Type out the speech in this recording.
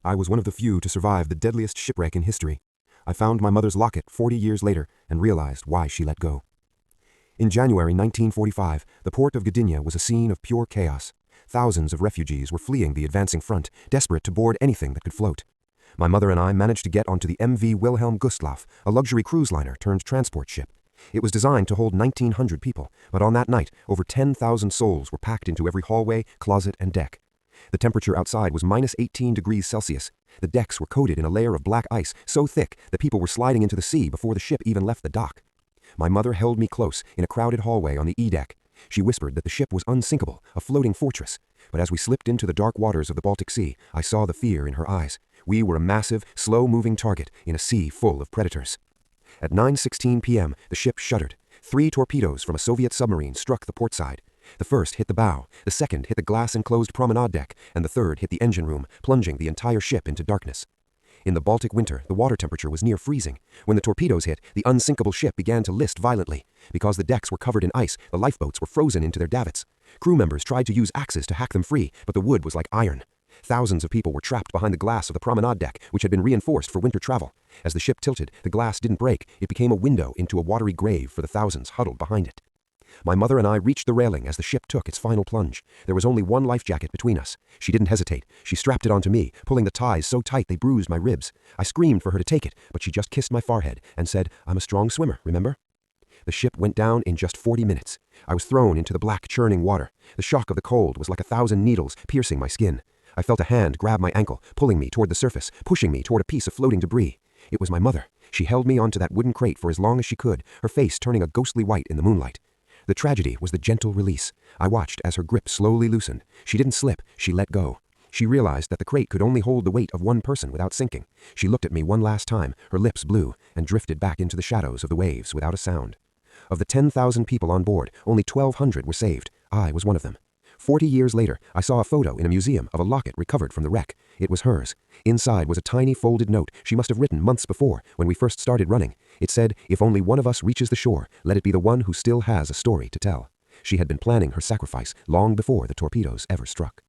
I was one of the few to survive the deadliest shipwreck in history. I found my mother's locket 40 years later and realized why she let go. In January 1945, the port of Gdynia was a scene of pure chaos. Thousands of refugees were fleeing the advancing front, desperate to board anything that could float. My mother and I managed to get onto the MV Wilhelm Gustloff, a luxury cruise liner turned transport ship. It was designed to hold 1,900 people, but on that night, over 10,000 souls were packed into every hallway, closet, and deck. The temperature outside was minus 18 degrees Celsius. The decks were coated in a layer of black ice so thick that people were sliding into the sea before the ship even left the dock. My mother held me close in a crowded hallway on the E-deck. She whispered that the ship was unsinkable, a floating fortress. But as we slipped into the dark waters of the Baltic Sea, I saw the fear in her eyes. We were a massive, slow-moving target in a sea full of predators. At 9:16 p.m., the ship shuddered. 3 torpedoes from a Soviet submarine struck the port side. The first hit the bow, the second hit the glass-enclosed promenade deck, and the third hit the engine room, plunging the entire ship into darkness. In the Baltic winter, the water temperature was near freezing. When the torpedoes hit, the unsinkable ship began to list violently. Because the decks were covered in ice, the lifeboats were frozen into their davits. Crew members tried to use axes to hack them free, but the wood was like iron. Thousands of people were trapped behind the glass of the promenade deck, which had been reinforced for winter travel. As the ship tilted, the glass didn't break. It became a window into a watery grave for the thousands huddled behind it. My mother and I reached the railing as the ship took its final plunge. There was only one life jacket between us. She didn't hesitate. She strapped it onto me, pulling the ties so tight they bruised my ribs. I screamed for her to take it, but she just kissed my forehead and said, "I'm a strong swimmer, remember?" The ship went down in just 40 minutes. I was thrown into the black, churning water. The shock of the cold was like 1,000 needles piercing my skin. I felt a hand grab my ankle, pulling me toward the surface, pushing me toward a piece of floating debris. It was my mother. She held me onto that wooden crate for as long as she could, her face turning a ghostly white in the moonlight. The tragedy was the gentle release. I watched as her grip slowly loosened. She didn't slip, she let go. She realized that the crate could only hold the weight of one person without sinking. She looked at me one last time, her lips blue, and drifted back into the shadows of the waves without a sound. Of the 10,000 people on board, only 1,200 were saved. I was one of them. 40 years later, I saw a photo in a museum of a locket recovered from the wreck. It was hers. Inside was a tiny folded note she must have written months before, when we first started running. It said, "If only one of us reaches the shore, let it be the one who still has a story to tell." She had been planning her sacrifice long before the torpedoes ever struck.